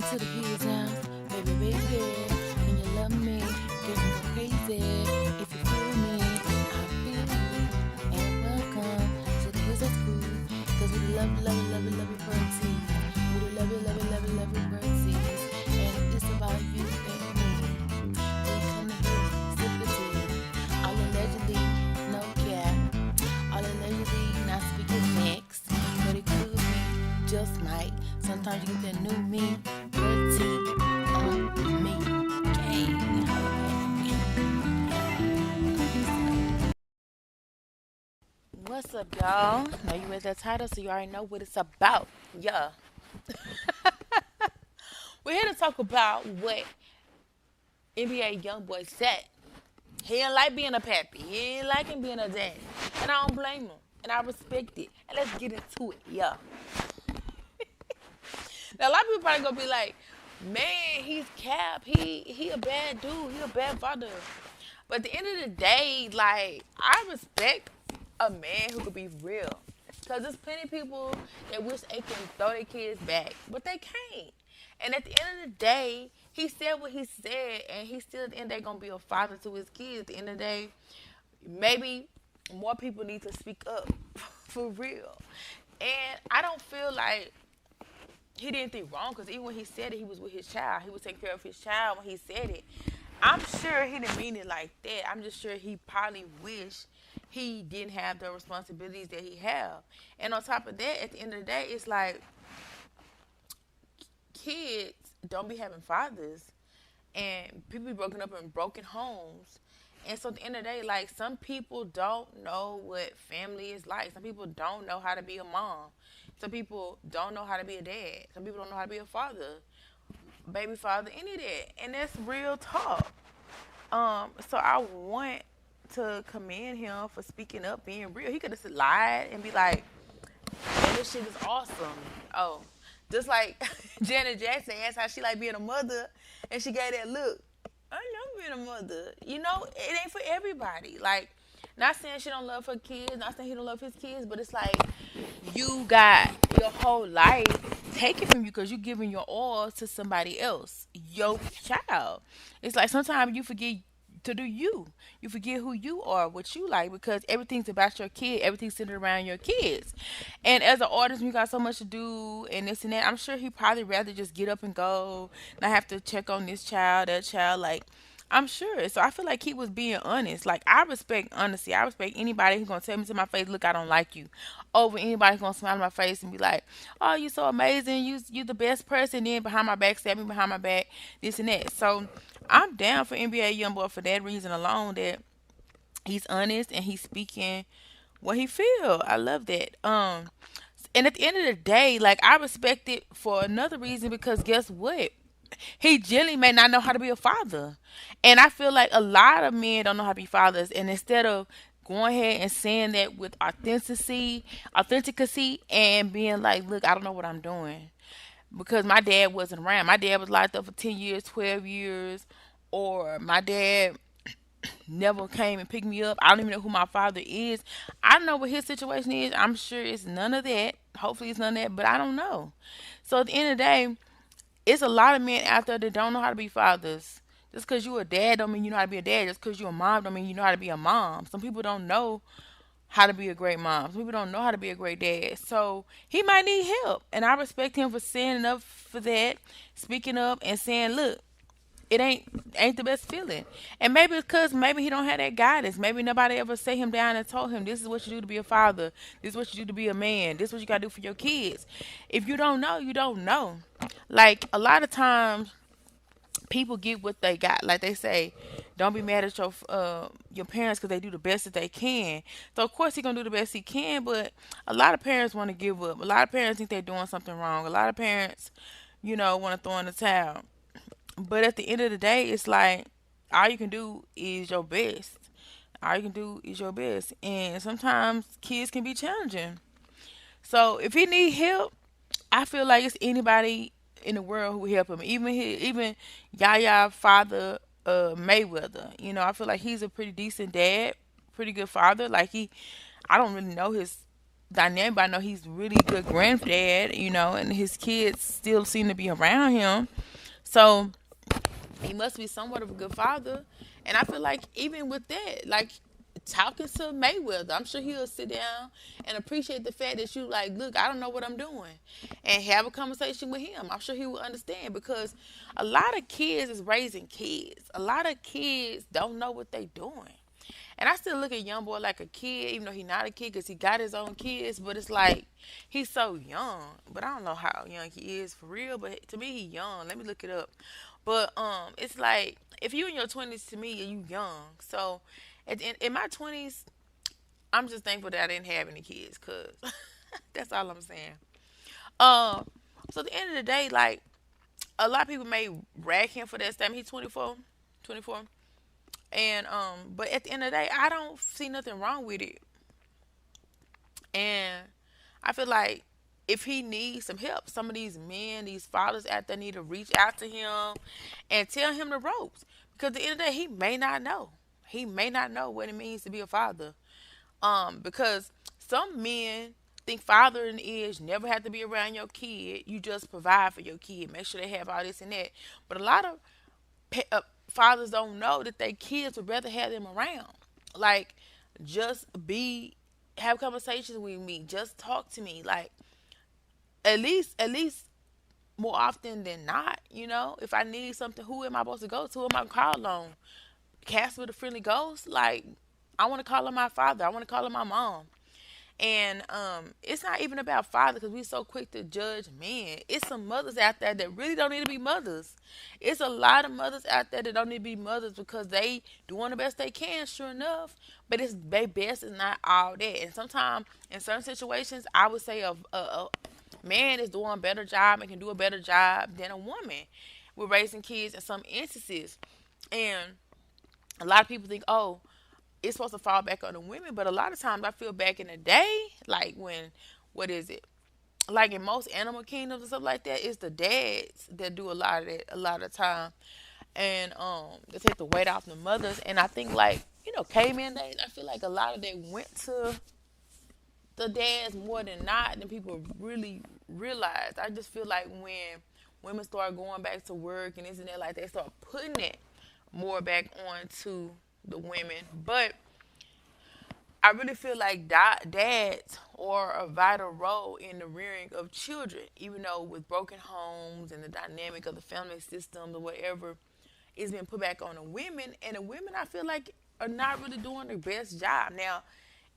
to the people's house, baby, baby. Can you love me? Get me go crazy. If you feel me, I feel you. And welcome to the Wizard School. Cause we love, love, love, love you, birdie. We do love you, love you, love you, love you, birdie. And it's about you and me. We come to here, sip the tea. All allegedly, no cap. All allegedly, not speaking facts. But it could be just might. Sometimes you get that new me, dirty on me. Gang. What's up, y'all? Now you read that title, so you already know what it's about. Yeah. We're here to talk about what NBA Youngboy said. He didn't like being a pappy. He didn't like him being a daddy. And I don't blame him. And I respect it. And let's get into it. Yeah. Now a lot of people probably gonna be like, man, he's cap. He a bad dude. He a bad father. But at the end of the day, like, I respect a man who could be real. Cause there's plenty of people that wish they can throw their kids back, but they can't. And at the end of the day, he said what he said, and he still at the end of the day gonna be a father to his kids. At the end of the day, maybe more people need to speak up for real. And I don't feel like he did anything wrong because even when he said it, he was with his child. He was taking care of his child when he said it. I'm sure he didn't mean it like that. I'm just sure he probably wished he didn't have the responsibilities that he have. And on top of that, at the end of the day, it's like kids don't be having fathers, and people be broken up in broken homes. And so at the end of the day, like, some people don't know what family is like. Some people don't know how to be a mom. Some people don't know how to be a dad. Some people don't know how to be a father, baby father, any of that. And that's real talk. So I want to commend him for speaking up, being real. He could have lied and be like, "Man, this shit is awesome." Oh, just like Janet Jackson asked how she like being a mother, and she gave that look. I love being a mother. You know, it ain't for everybody. Like, not saying she don't love her kids, not saying he don't love his kids, but it's like you got your whole life taken from you because you giving your all to somebody else, your child. It's like sometimes you forget to do you. You forget who you are, what you like, because everything's about your kid. Everything's centered around your kids. And as an artist, you got so much to do and this and that. I'm sure he probably rather just get up and go, not have to check on this child, that child. Like, I'm sure. So I feel like he was being honest. Like, I respect honesty. I respect anybody who's gonna tell me to my face, look, I don't like you. Over anybody who's gonna smile in my face and be like, oh, you so amazing. You the best person. Then behind my back, stab me behind my back, this and that. So I'm down for NBA YoungBoy for that reason alone. That he's honest and he's speaking what he feel. I love that. And at the end of the day, like, I respect it for another reason because guess what? He generally may not know how to be a father. And I feel like a lot of men don't know how to be fathers. And instead of going ahead and saying that with authenticity and being like, look, I don't know what I'm doing. Because my dad wasn't around. My dad was locked up for 10 years, 12 years. Or my dad never came and picked me up. I don't even know who my father is. I don't know what his situation is. I'm sure it's none of that. Hopefully it's none of that, but I don't know. So at the end of the day, it's a lot of men out there that don't know how to be fathers. Just because you a dad don't mean you know how to be a dad. Just because you a mom don't mean you know how to be a mom. Some people don't know how to be a great mom. Some people don't know how to be a great dad. So he might need help. And I respect him for standing up for that, speaking up and saying, look, it ain't the best feeling. And maybe it's because maybe he don't have that guidance. Maybe nobody ever sat him down and told him this is what you do to be a father. This is what you do to be a man. This is what you gotta do for your kids. If you don't know, you don't know. Like, a lot of times people get what they got. Like they say, don't be mad at your parents because they do the best that they can. So of course he gonna do the best he can, but a lot of parents want to give up. A lot of parents think they're doing something wrong. A lot of parents, want to throw in the towel. But at the end of the day, it's like all you can do is your best. All you can do is your best, and sometimes kids can be challenging. So if he need help, I feel like it's anybody in the world who will help him. Even Yaya father Mayweather. I feel like he's a pretty decent dad, pretty good father. Like I don't really know his dynamic. But I know he's really good granddad, and his kids still seem to be around him. So he must be somewhat of a good father. And I feel like even with that, like talking to Mayweather, I'm sure he'll sit down and appreciate the fact that you like, look, I don't know what I'm doing, and have a conversation with him. I'm sure he will understand because a lot of kids is raising kids. A lot of kids don't know what they doing. And I still look at Youngboy like a kid, even though he's not a kid because he got his own kids. But it's like he's so young. But I don't know how young he is for real. But to me, he's young. Let me look it up. But it's like if you in your 20s, to me, you young. So in my 20s, I'm just thankful that I didn't have any kids, cause that's all I'm saying. Um, so at the end of the day, like a lot of people may rag him for that statement. He's 24, 24. And but at the end of the day, I don't see nothing wrong with it. And I feel like if he needs some help, some of these men, these fathers out there need to reach out to him and tell him the ropes. Because at the end of the day, he may not know. He may not know what it means to be a father. Because some men think fathering is never have to be around your kid. You just provide for your kid. Make sure they have all this and that. But a lot of fathers don't know that their kids would rather have them around. Like, just have conversations with me. Just talk to me. Like, at least more often than not, if I need something, who am I supposed to go to? Who am I call on? Casper the Friendly Ghost? Like, I want to call on my father. I want to call on my mom. And it's not even about father because we're so quick to judge men. It's some mothers out there that really don't need to be mothers. It's a lot of mothers out there that don't need to be mothers because they doing the best they can, sure enough. But it's their best is not all that. And sometimes in certain situations, I would say a man is doing a better job and can do a better job than a woman with raising kids in some instances. And a lot of people think, oh, it's supposed to fall back on the women, but a lot of times I feel back in the day, like when, what is it? Like in most animal kingdoms and stuff like that, it's the dads that do a lot of that a lot of time, and they take the weight off the mothers. And I think like caveman days, I feel like a lot of that went to the dads more than not than people really realized. I just feel like when women start going back to work and isn't it like they start putting it more back on to the women. But I really feel like dads are a vital role in the rearing of children, even though with broken homes and the dynamic of the family system or whatever, it's been put back on the women. And the women, I feel like, are not really doing the best job. Now,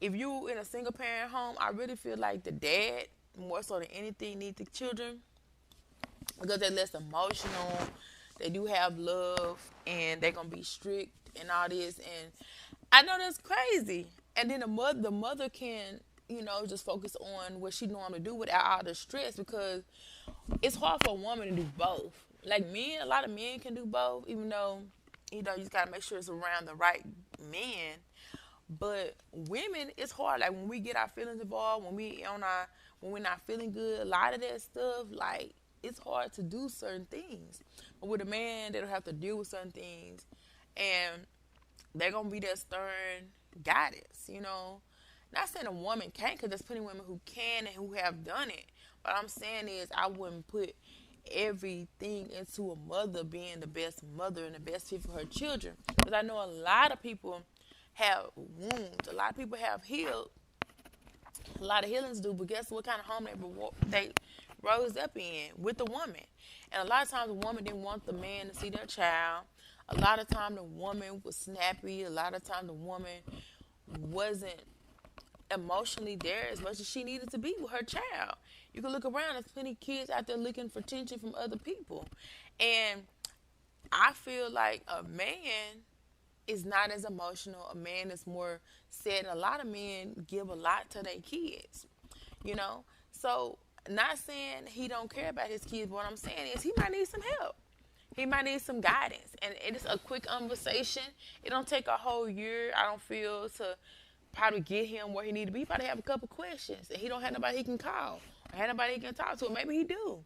if you in a single parent home, I really feel like the dad, more so than anything, needs the children because they're less emotional. They do have love, and they're gonna be strict and all this. And I know that's crazy. And then the mother can, just focus on what she normally do without all the stress because it's hard for a woman to do both. Like men, a lot of men can do both, even though you just gotta make sure it's around the right men. But women, it's hard. Like when we get our feelings involved, when we're not feeling good, a lot of that stuff, like it's hard to do certain things. But with a man, they don't have to deal with certain things, and they're gonna be that stern guidance. Not saying a woman can't, because there's plenty of women who can and who have done it. What I'm saying is, I wouldn't put everything into a mother being the best mother and the best fit for her children. Because I know a lot of people have wounds. A lot of people have healed. A lot of healings do, but guess what kind of home they rose up in with the woman. And a lot of times the woman didn't want the man to see their child. A lot of times the woman was snappy. A lot of times the woman wasn't emotionally there as much as she needed to be with her child. You can look around, there's plenty of kids out there looking for attention from other people. And I feel like a man is not as emotional. A man is more sad. And a lot of men give a lot to their kids. So not saying he don't care about his kids, but what I'm saying is he might need some help. He might need some guidance. And it is a quick conversation. It don't take a whole year, I don't feel, to probably get him where he need to be. He probably have a couple questions. And he don't have nobody he can call. Or have nobody he can talk to. Maybe he do.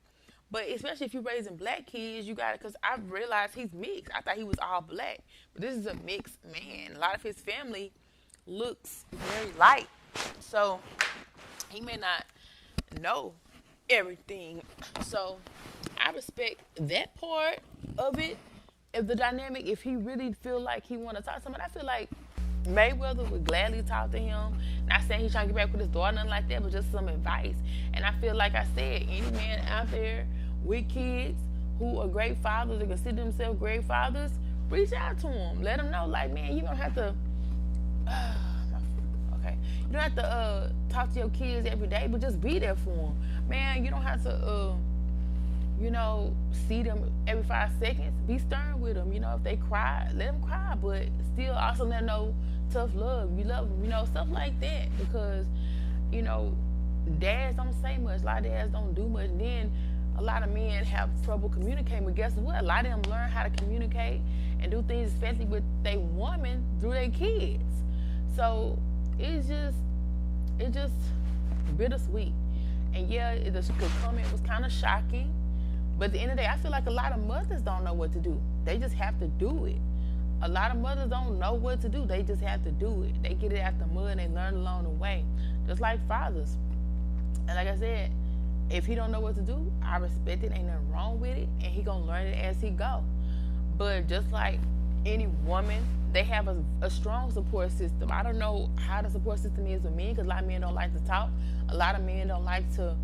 But especially if you're raising black kids, you got it. Because I've realized he's mixed. I thought he was all black. But this is a mixed man. A lot of his family looks very light. So He may not know everything. So I respect that part of it. If the dynamic, if he really feel like he want to talk to somebody, I feel like Mayweather would gladly talk to him. Not saying he's trying to get back with his daughter, nothing like that, but just some advice. And I feel like I said, any man out there with kids who are great fathers or consider themselves great fathers, reach out to them. Let them know, like, man, you don't have to. Okay, you don't have to talk to your kids every day, but just be there for them. Man, you don't have to. See them every 5 seconds. Be stern with them. If they cry, let them cry, but still also let them know tough love. You love them, stuff like that. Because, dads don't say much. A lot of dads don't do much. And then a lot of men have trouble communicating. But guess what? A lot of them learn how to communicate and do things, especially with their woman, through their kids. So it's just bittersweet. And yeah, the comment was kind of shocking. But at the end of the day, I feel like a lot of mothers don't know what to do. They just have to do it. A lot of mothers don't know what to do. They just have to do it. They get it out the mud and they learn along the way. Just like fathers. And like I said, if he don't know what to do, I respect it. Ain't nothing wrong with it. And he gonna learn it as he go. But just like any woman, they have a strong support system. I don't know how the support system is with men, because a lot of men don't like to talk. A lot of men don't like to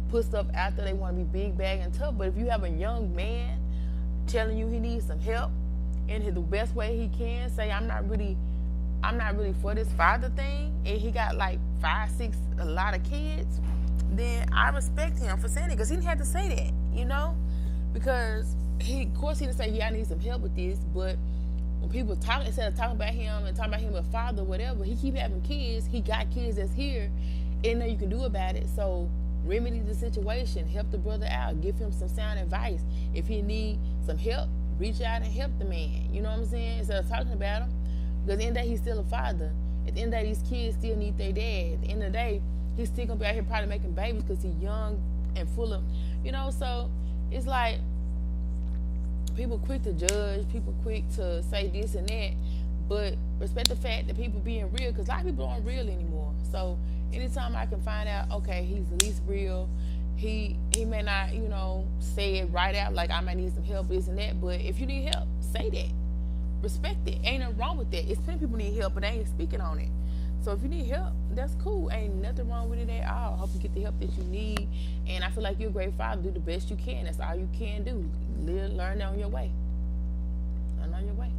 put stuff out there. They want to be big bag and tough. But if you have a young man telling you he needs some help in the best way he can, say I'm not really for this father thing, and he got like 5, 6, a lot of kids, then I respect him for saying it, because he didn't have to say that, because of course he didn't say, yeah, I need some help with this. But when people talk, instead of talking about him and talking about him as a father or whatever, he keep having kids. He got kids that's here, and nothing you can do about it. So remedy the situation, help the brother out, give him some sound advice. If he need some help, reach out and help the man. You know what I'm saying? Instead of talking about him. Because at the end of the day, he's still a father. At the end of the day, these kids still need their dad. At the end of the day, he's still going to be out here probably making babies because he's young and full of, so it's like people quick to judge, people quick to say this and that, but respect the fact that people being real, because a lot of people aren't real anymore. So anytime I can find out, okay, he's at least real, he may not, say it right out, like I might need some help, this and that, but if you need help, say that. Respect it. Ain't nothing wrong with that. It's plenty of people need help, but they ain't speaking on it. So if you need help, that's cool. Ain't nothing wrong with it at all. I hope you get the help that you need. And I feel like you're a great father. Do the best you can. That's all you can do. Learn on your way. Learn on your way.